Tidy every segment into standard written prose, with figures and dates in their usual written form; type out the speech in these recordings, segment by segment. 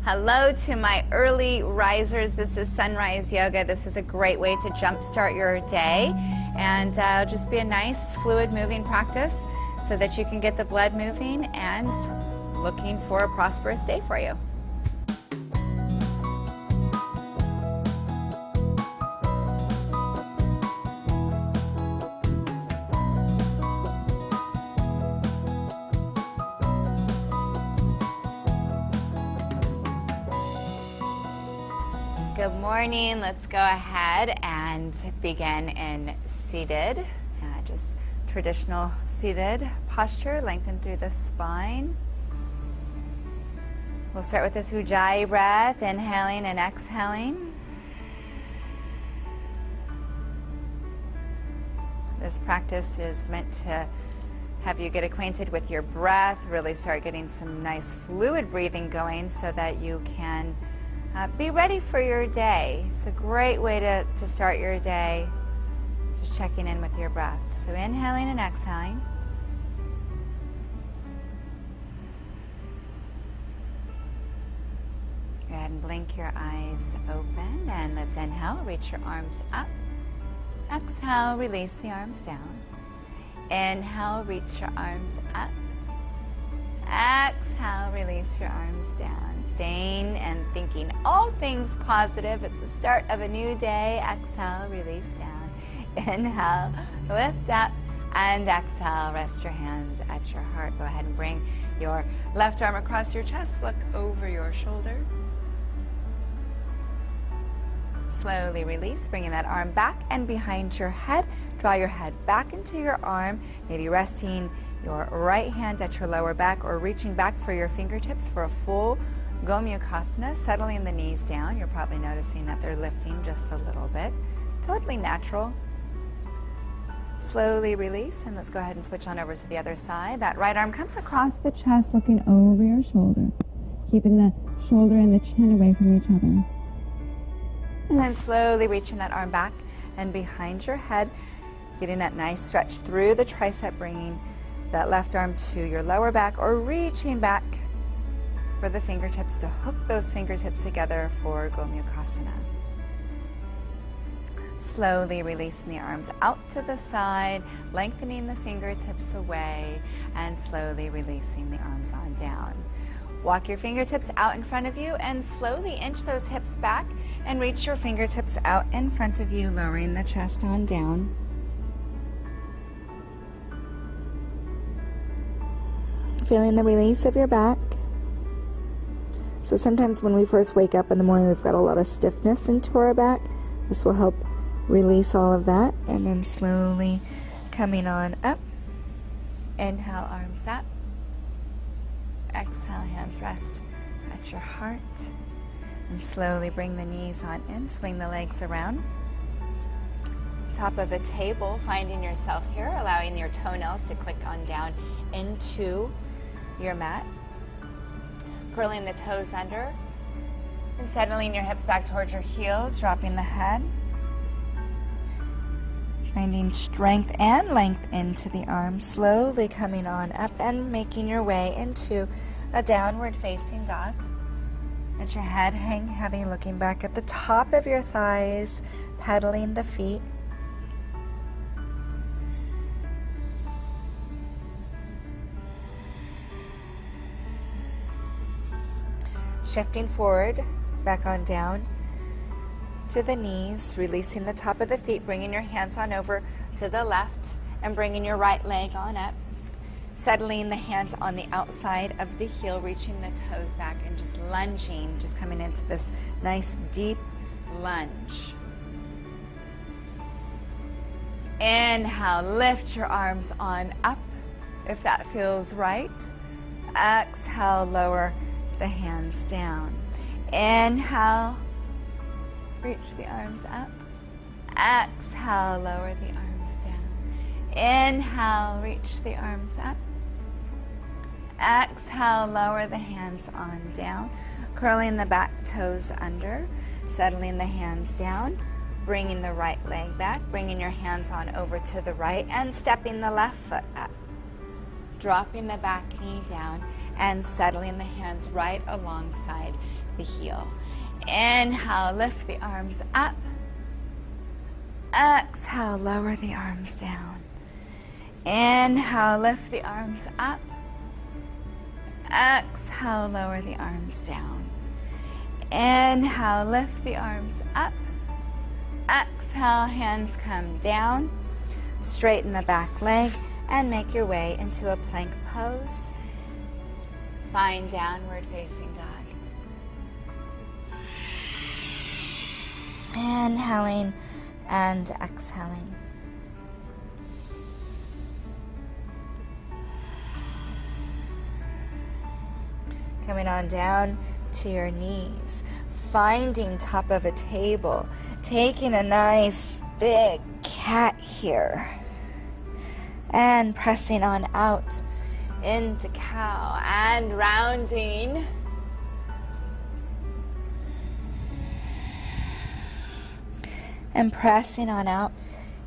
Hello to my early risers. This is Sunrise Yoga. This is a great way to jumpstart your day and just be a nice fluid moving practice so that you can get the blood moving and looking for a prosperous day for you. Good morning. Let's go ahead and begin in seated, just traditional seated posture, lengthen through the spine. We'll start with this Ujjayi breath, inhaling and exhaling. This practice is meant to have you get acquainted with your breath, really start getting some nice fluid breathing going so that you can be ready for your day. It's a great way to start your day, just checking in with your breath. So inhaling and exhaling. Go ahead and blink your eyes open, and let's inhale, reach your arms up. Exhale, release the arms down. Inhale, reach your arms up. Exhale, release your arms down. Staying and thinking all things positive. It's the start of a new day. Exhale, release down. Inhale, lift up, and exhale, rest your hands at your heart. Go ahead and bring your left arm across your chest. Look over your shoulder. Slowly release, bringing that arm back and behind your head. Draw your head back into your arm, maybe resting your right hand at your lower back or reaching back for your fingertips for a full Gomukhasana, settling the knees down. You're probably noticing that they're lifting just a little bit. Totally natural. Slowly release, and let's go ahead and switch on over to the other side. That right arm comes across the chest, looking over your shoulder, keeping the shoulder and the chin away from each other. And then slowly reaching that arm back and behind your head, getting that nice stretch through the tricep, bringing that left arm to your lower back or reaching back for the fingertips to hook those fingertips together for Gomukhasana. Slowly releasing the arms out to the side, lengthening the fingertips away, and slowly releasing the arms on down. Walk your fingertips out in front of you and slowly inch those hips back and reach your fingertips out in front of you, lowering the chest on down. Feeling the release of your back. So sometimes when we first wake up in the morning, we've got a lot of stiffness into our back. This will help release all of that. And then slowly coming on up. Inhale, arms up. Exhale, hands rest at your heart. And slowly bring the knees on in. Swing the legs around. Top of a table, finding yourself here, allowing your toenails to click on down into your mat. Curling the toes under and settling your hips back towards your heels, dropping the head. Finding strength and length into the arms, slowly coming on up and making your way into a downward facing dog. Let your head hang heavy, looking back at the top of your thighs, pedaling the feet. Shifting forward, back on down to the knees, releasing the top of the feet, bringing your hands on over to the left and bringing your right leg on up. Settling the hands on the outside of the heel, reaching the toes back and just lunging, just coming into this nice deep lunge. Inhale, lift your arms on up if that feels right. Exhale, lower the hands down. Inhale, reach the arms up. Exhale, lower the arms down. Inhale, reach the arms up. Exhale, lower the hands on down. Curling the back toes under, settling the hands down, bringing the right leg back, bringing your hands on over to the right and stepping the left foot up. Dropping the back knee down and settling the hands right alongside the heel. Inhale, lift the arms up. Exhale, lower the arms down. Inhale, lift the arms up. Exhale, lower the arms down. Inhale, lift the arms up. Exhale, hands come down. Straighten the back leg and make your way into a plank pose. Find downward facing dog. Inhaling and exhaling. Coming on down to your knees, finding top of a table, taking a nice big cat here, and pressing on out into cow and rounding. And pressing on out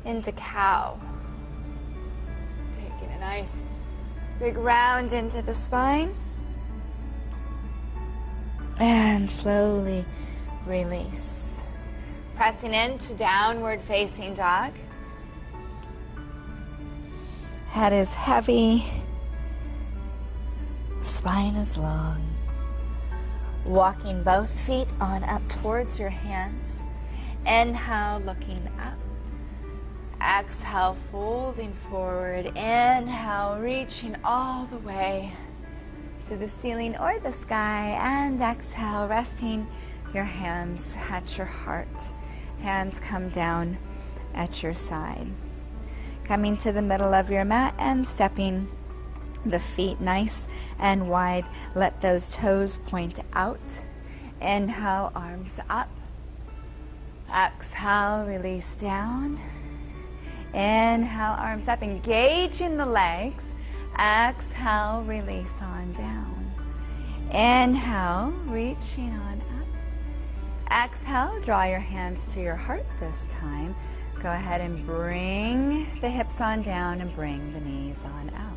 into cow. Taking a nice big round into the spine. And slowly release. Pressing into downward facing dog. Head is heavy. Spine is long. Walking both feet on up towards your hands. Inhale, looking up. Exhale, folding forward. Inhale, reaching all the way to the ceiling or the sky. And exhale, resting your hands at your heart. Hands come down at your side. Coming to the middle of your mat and stepping the feet nice and wide. Let those toes point out. Inhale, arms up. Exhale, release down. Inhale, arms up, engaging the legs. Exhale, release on down. Inhale, reaching on up. Exhale, draw your hands to your heart this time. Go ahead and bring the hips on down and bring the knees on out.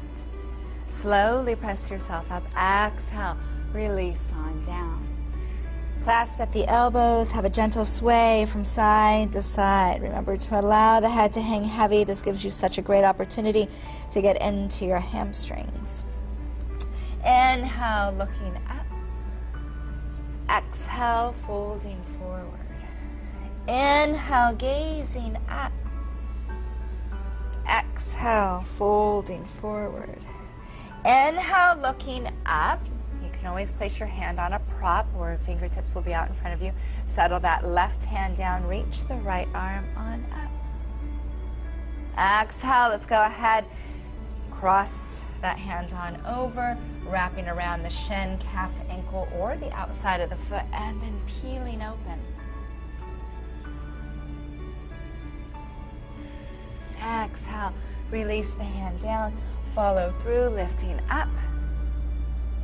Slowly press yourself up. Exhale, release on down. Clasp at the elbows, have a gentle sway from side to side. Remember to allow the head to hang heavy. This gives you such a great opportunity to get into your hamstrings. Inhale, looking up. Exhale, folding forward. Inhale, gazing up. Exhale, folding forward. Inhale, looking up. You can always place your hand on a prop or fingertips will be out in front of you. Settle that left hand down. Reach the right arm on up. Exhale. Let's go ahead. Cross that hand on over, wrapping around the shin, calf, ankle, or the outside of the foot, and then peeling open. Exhale. Release the hand down. Follow through, lifting up.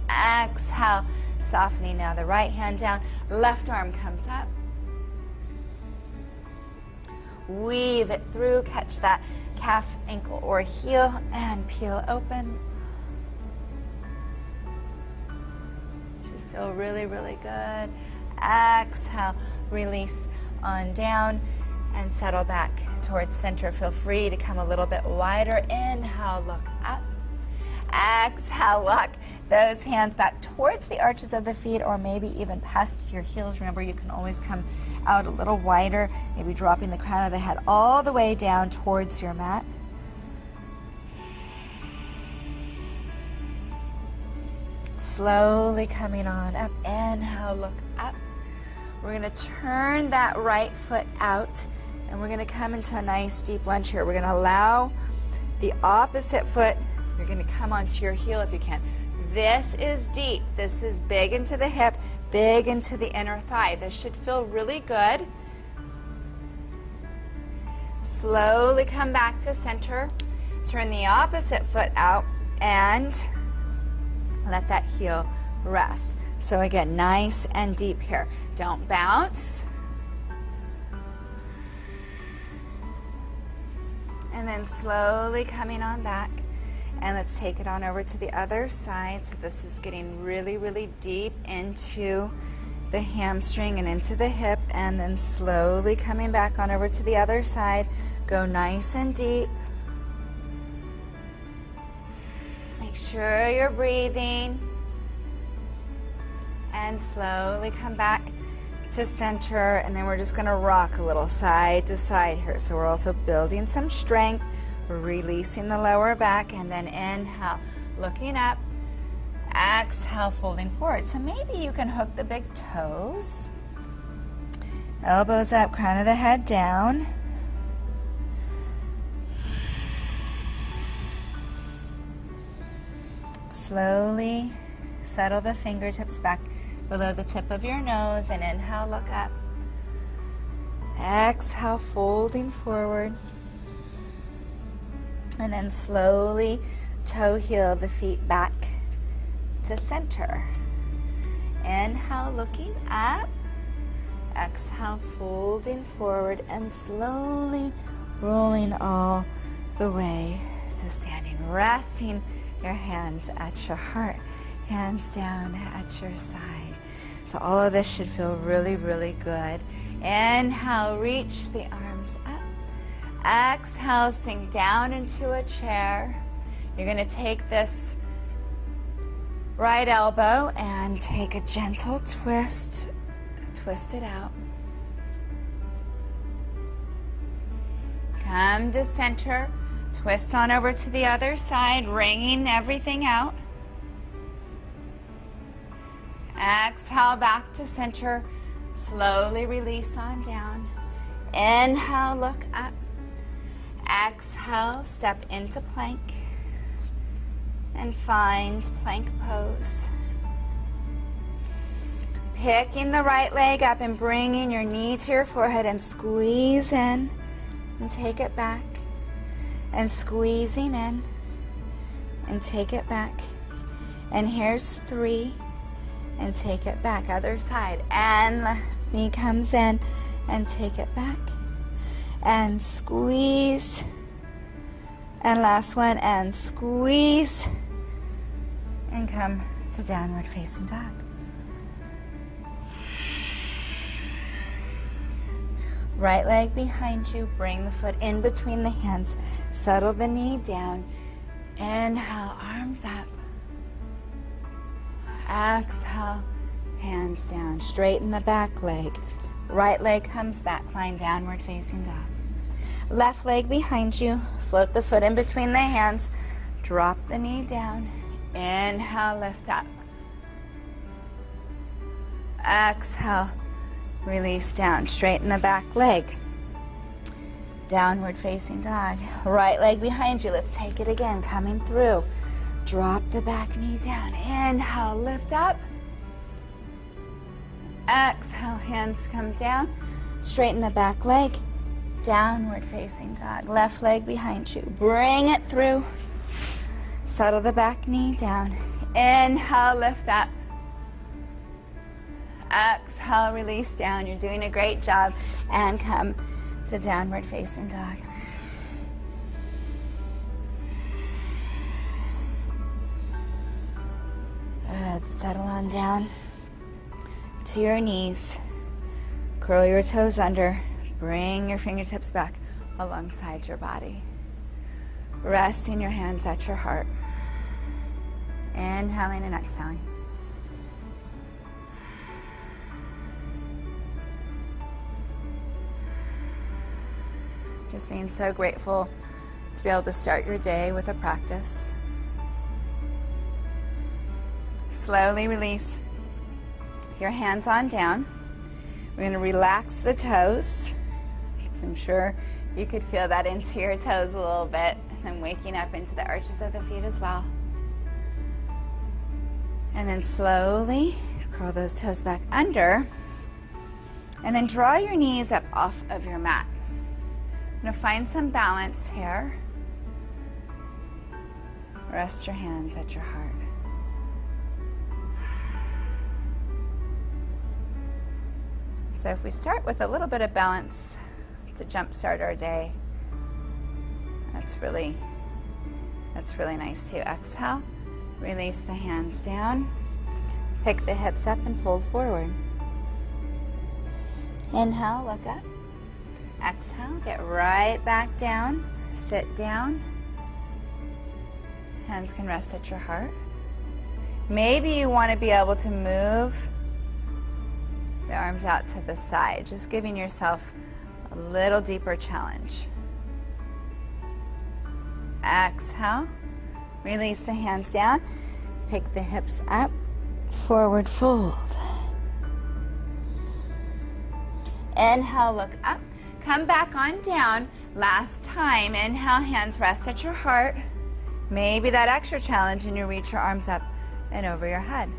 Exhale, softening now the right hand down, left arm comes up. Weave it through, catch that calf, ankle, or heel, and peel open. Should feel really, really good. Exhale, release on down, and settle back towards center. Feel free to come a little bit wider. Inhale, look up. Exhale, walk those hands back towards the arches of the feet or maybe even past your heels. Remember, you can always come out a little wider, maybe dropping the crown of the head all the way down towards your mat. Slowly coming on up. Inhale, look up. We're going to turn that right foot out and we're going to come into a nice deep lunge here. We're going to allow the opposite foot. You're going to come onto your heel if you can. This is deep. This is big into the hip, big into the inner thigh. This should feel really good. Slowly come back to center. Turn the opposite foot out and let that heel rest. So again, nice and deep here. Don't bounce. And then slowly coming on back. And let's take it on over to the other side. So this is getting really, really deep into the hamstring and into the hip, and then slowly coming back on over to the other side. Go nice and deep. Make sure you're breathing. And slowly come back to center, and then we're just going to rock a little side to side here. So we're also building some strength. We're releasing the lower back, and then inhale, looking up. Exhale, folding forward. So maybe you can hook the big toes. Elbows up, crown of the head down. Slowly settle the fingertips back below the tip of your nose, and inhale, look up. Exhale, folding forward. And then slowly toe heel the feet back to center. Inhale, looking up. Exhale, folding forward, and slowly rolling all the way to standing. Resting your hands at your heart, hands down at your side. So all of this should feel really, really good. Inhale, reach the arms up. Exhale, sink down into a chair. You're going to take this right elbow and take a gentle twist. Twist it out. Come to center. Twist on over to the other side, wringing everything out. Exhale, back to center. Slowly release on down. Inhale, look up. Exhale, step into plank. And find plank pose. Picking the right leg up and bringing your knee to your forehead and squeeze in. And take it back. And squeezing in. And take it back. And here's 3. And take it back. Other side. And left knee comes in. And take it back. And squeeze. And last one. And squeeze. And come to downward facing dog. Right leg behind you. Bring the foot in between the hands. Settle the knee down. Inhale, arms up. Exhale, hands down. Straighten the back leg. Right leg comes back. Find downward facing dog. Left leg behind you. Float the foot in between the hands. Drop the knee down. Inhale, lift up. Exhale, release down. Straighten the back leg. Downward facing dog. Right leg behind you. Let's take it again. Coming through. Drop the back knee down. Inhale, lift up. Exhale, hands come down. Straighten the back leg. Downward facing dog. Left leg behind you. Bring it through. Settle the back knee down. Inhale, lift up. Exhale, release down. You're doing a great job. And come to downward facing dog. Good. Settle on down to your knees. Curl your toes under. Bring your fingertips back alongside your body. Resting your hands at your heart. Inhaling and exhaling. Just being so grateful to be able to start your day with a practice. Slowly release your hands on down. We're going to relax the toes. So I'm sure you could feel that into your toes a little bit. And waking up into the arches of the feet as well. And then slowly curl those toes back under. And then draw your knees up off of your mat. I'm going to find some balance here. Rest your hands at your heart. So if we start with a little bit of balance to jumpstart our day, that's really That's really nice too. Exhale, release the hands down. Pick the hips up and fold forward. Inhale, look up. Exhale, get right back down. Sit down. Hands can rest at your heart. Maybe you want to be able to move the arms out to the side, just giving yourself a little deeper challenge. Exhale, release the hands down. Pick the hips up, forward fold. Inhale, look up. Come back on down. Last time, inhale, hands rest at your heart. Maybe that extra challenge and you reach your arms up and over your head.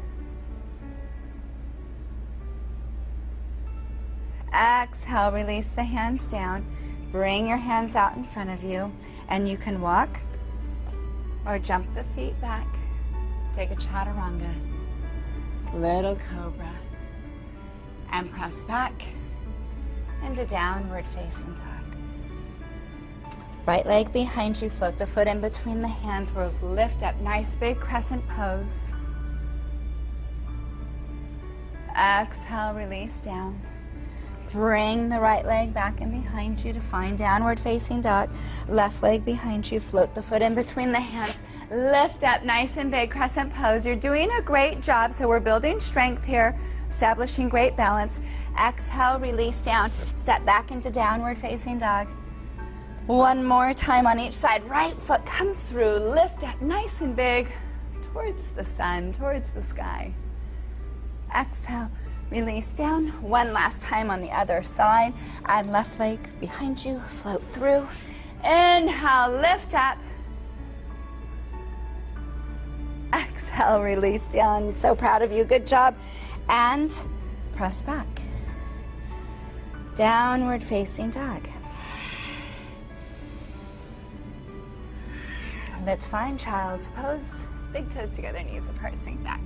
Exhale, release the hands down. Bring your hands out in front of you, and you can walk or jump the feet back. Take a chaturanga, little cobra, and press back into downward facing dog. Right leg behind you, float the foot in between the hands. We'll lift up, nice big crescent pose. Exhale, release down. Bring the right leg back in behind you to find downward facing dog. Left leg behind you, float the foot in between the hands. Lift up, nice and big crescent pose. You're doing a great job, so we're building strength here, establishing great balance. Exhale, release down. Step back into downward facing dog. One more time on each side. Right foot comes through. Lift up, nice and big, towards the sun, towards the sky. Exhale, release down. One last time on the other side. Add left leg behind you, float through. Inhale, lift up. Exhale, release down. So proud of you, good job. And press back. Downward facing dog. Let's find child's pose. Big toes together, knees apart, sink back.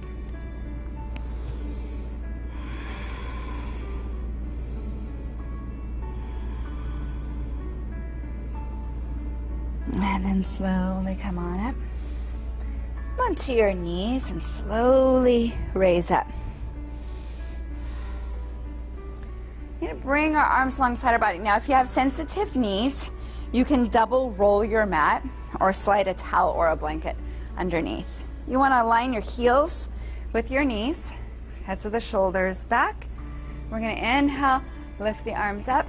And then slowly come on up. Onto your knees and slowly raise up. You're going to bring our arms alongside our body. Now, if you have sensitive knees, you can double roll your mat or slide a towel or a blanket underneath. You want to align your heels with your knees, heads of the shoulders back. We're going to inhale, lift the arms up.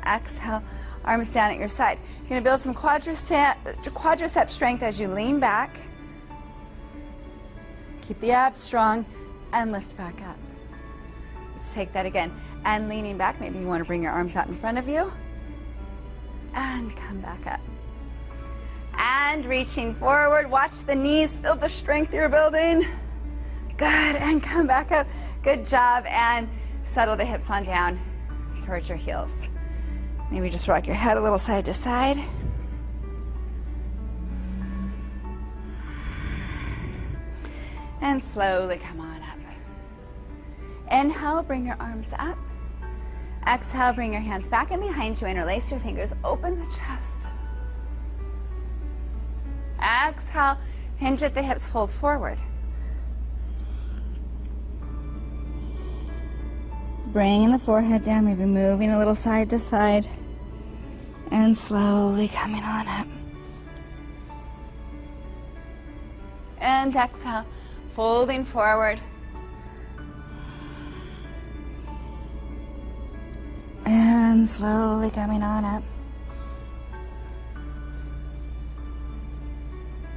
Exhale, arms down at your side. You're going to build some quadricep strength as you lean back. Keep the abs strong and lift back up. Let's take that again. And leaning back, maybe you want to bring your arms out in front of you. And come back up. And reaching forward, watch the knees, feel the strength you're building. Good, and come back up. Good job, and settle the hips on down towards your heels. Maybe just rock your head a little side to side. And slowly come on up. Inhale, bring your arms up. Exhale, bring your hands back and behind you. Interlace your fingers, open the chest. Exhale, hinge at the hips, fold forward. Bringing the forehead down, maybe moving a little side to side. And slowly coming on up. And exhale, folding forward. And slowly coming on up.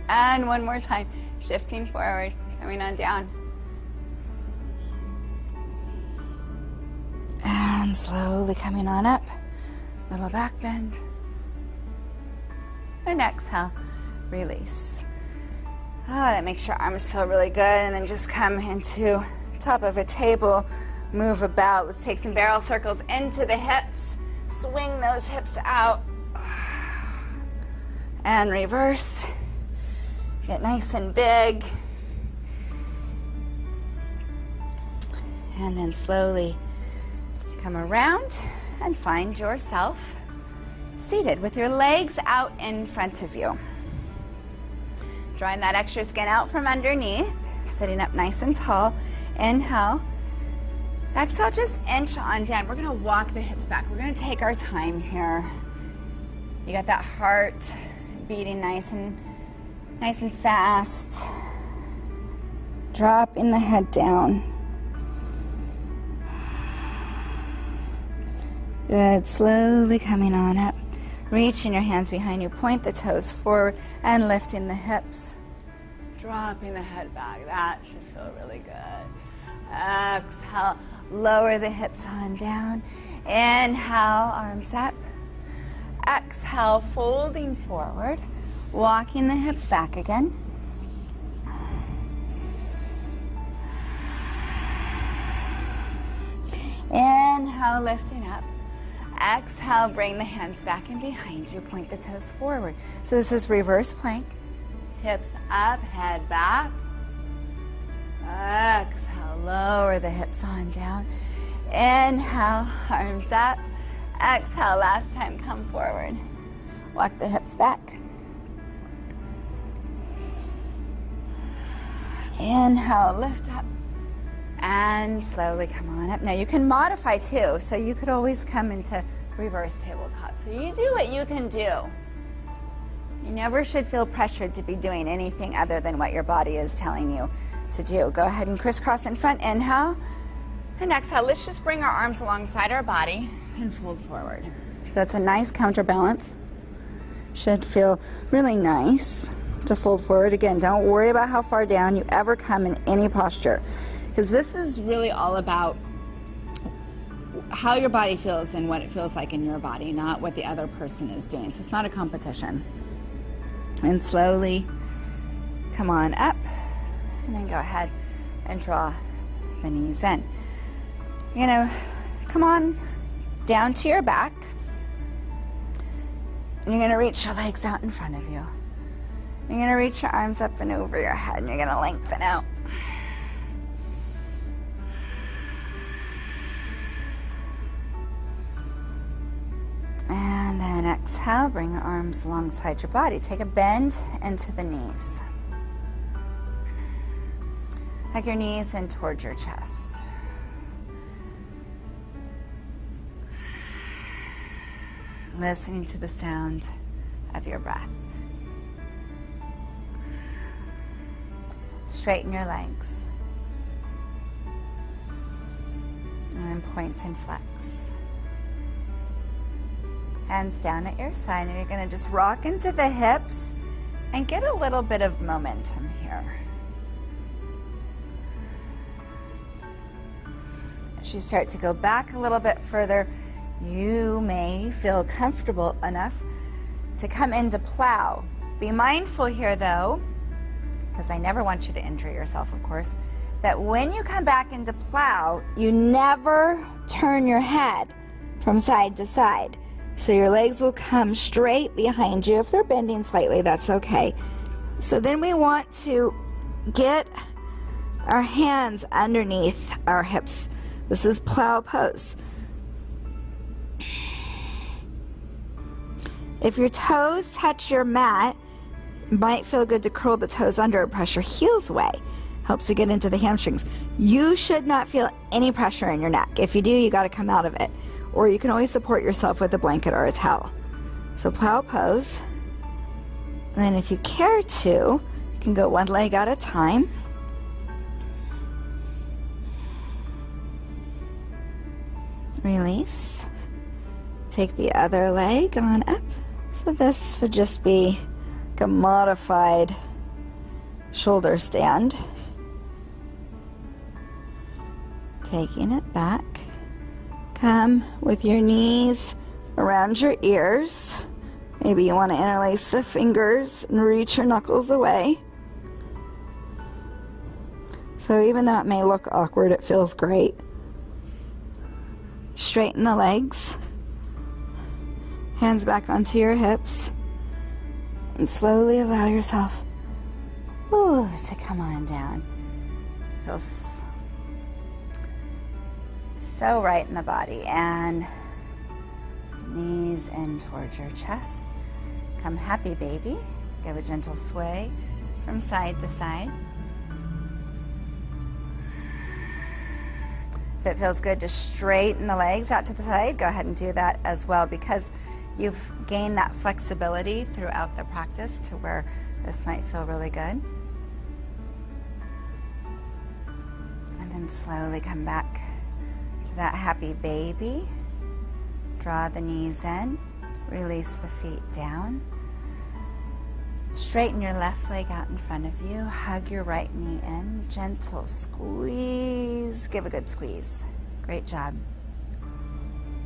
And one more time, shifting forward, coming on down. And slowly coming on up. Little back bend. And exhale, release. Oh, that makes your arms feel really good. And then just come into top of a table, move about. Let's take some barrel circles into the hips. Swing those hips out. And reverse. Get nice and big. And then slowly come around and find yourself seated with your legs out in front of you. Drawing that extra skin out from underneath, sitting up nice and tall. Inhale. Exhale, just inch on down. We're gonna walk the hips back. We're gonna take our time here. You got that heart beating nice and fast. Dropping the head down. Good, slowly coming on up. Reaching your hands behind you, point the toes forward and lifting the hips. Dropping the head back, that should feel really good. Exhale, lower the hips on down. Inhale, arms up. Exhale, folding forward, walking the hips back again. Inhale, lifting up. Exhale, bring the hands back and behind you. Point the toes forward. So this is reverse plank. Hips up, head back. Exhale, lower the hips on down. Inhale, arms up. Exhale, last time, come forward. Walk the hips back. Inhale, lift up. And slowly come on up. Now you can modify too, so you could always come into reverse tabletop. So you do what you can do. You never should feel pressured to be doing anything other than what your body is telling you to do. Go ahead and crisscross in front, inhale, and exhale. Let's just bring our arms alongside our body and fold forward. So it's a nice counterbalance. Should feel really nice to fold forward. Again, don't worry about how far down you ever come in any posture, because this is really all about how your body feels and what it feels like in your body, not what the other person is doing. So it's not a competition. And slowly come on up, and then go ahead and draw the knees in. You're gonna come on down to your back, and you're gonna reach your legs out in front of you. You're gonna reach your arms up and over your head, and you're gonna lengthen out. And then exhale, bring your arms alongside your body. Take a bend into the knees. Hug your knees in towards your chest. Listening to the sound of your breath. Straighten your legs. And then point and flex. Hands down at your side, and you're going to just rock into the hips and get a little bit of momentum here. As you start to go back a little bit further, you may feel comfortable enough to come into plow. Be mindful here though, because I never want you to injure yourself, of course, that when you come back into plow, you never turn your head from side to side. So your legs will come straight behind you. If they're bending slightly, that's okay. So then we want to get our hands underneath our hips. This is plow pose. If your toes touch your mat, it might feel good to curl the toes under and press your heels away. Helps to get into the hamstrings. You should not feel any pressure in your neck. If you do, you got to come out of it. Or you can always support yourself with a blanket or a towel. So plow pose. And then if you care to, you can go one leg at a time. Release. Take the other leg on up. So this would just be like a modified shoulder stand. Taking it back. Come with your knees around your ears. Maybe you want to interlace the fingers and reach your knuckles away. So even though it may look awkward, it feels great. Straighten the legs. Hands back onto your hips. And slowly allow yourself to come on down. Feels so right in the body. And knees in towards your chest. Come happy baby. Give a gentle sway from side to side. If it feels good to straighten the legs out to the side, go ahead and do that as well, because you've gained that flexibility throughout the practice to where this might feel really good. And then slowly come back to that happy baby. Draw the knees in, release the feet down. Straighten your left leg out in front of you. Hug your right knee in. Gentle squeeze. Give a good squeeze. Great job.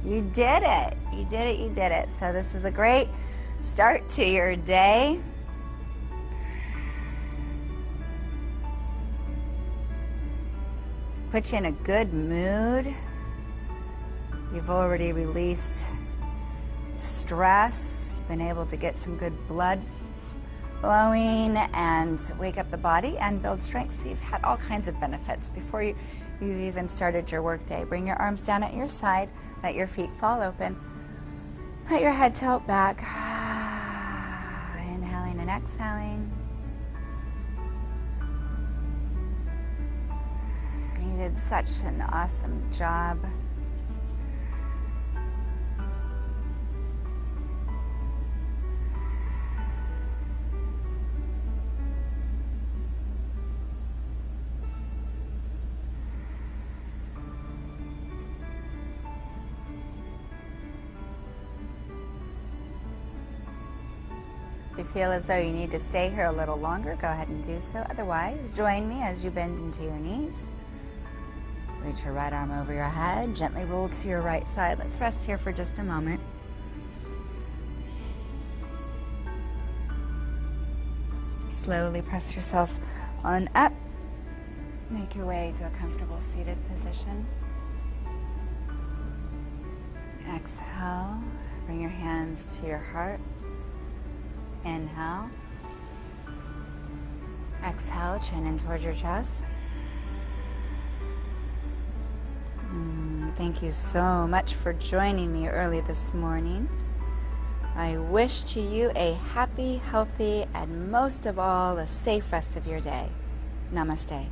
You did it. You did it. You did it. So this is a great start to your day. Put you in a good mood. You've already released stress. You've been able to get some good blood flowing and wake up the body and build strength. So you've had all kinds of benefits before you even started your work day. Bring your arms down at your side. Let your feet fall open. Let your head tilt back. Inhaling and exhaling. You did such an awesome job. If you feel as though you need to stay here a little longer, go ahead and do so. Otherwise, join me as you bend into your knees. Reach your right arm over your head. Gently roll to your right side. Let's rest here for just a moment. Slowly press yourself on up. Make your way to a comfortable seated position. Exhale. Bring your hands to your heart. Inhale. Exhale, chin in towards your chest. Thank you so much for joining me early this morning. I wish to you a happy, healthy, and most of all, a safe rest of your day. Namaste.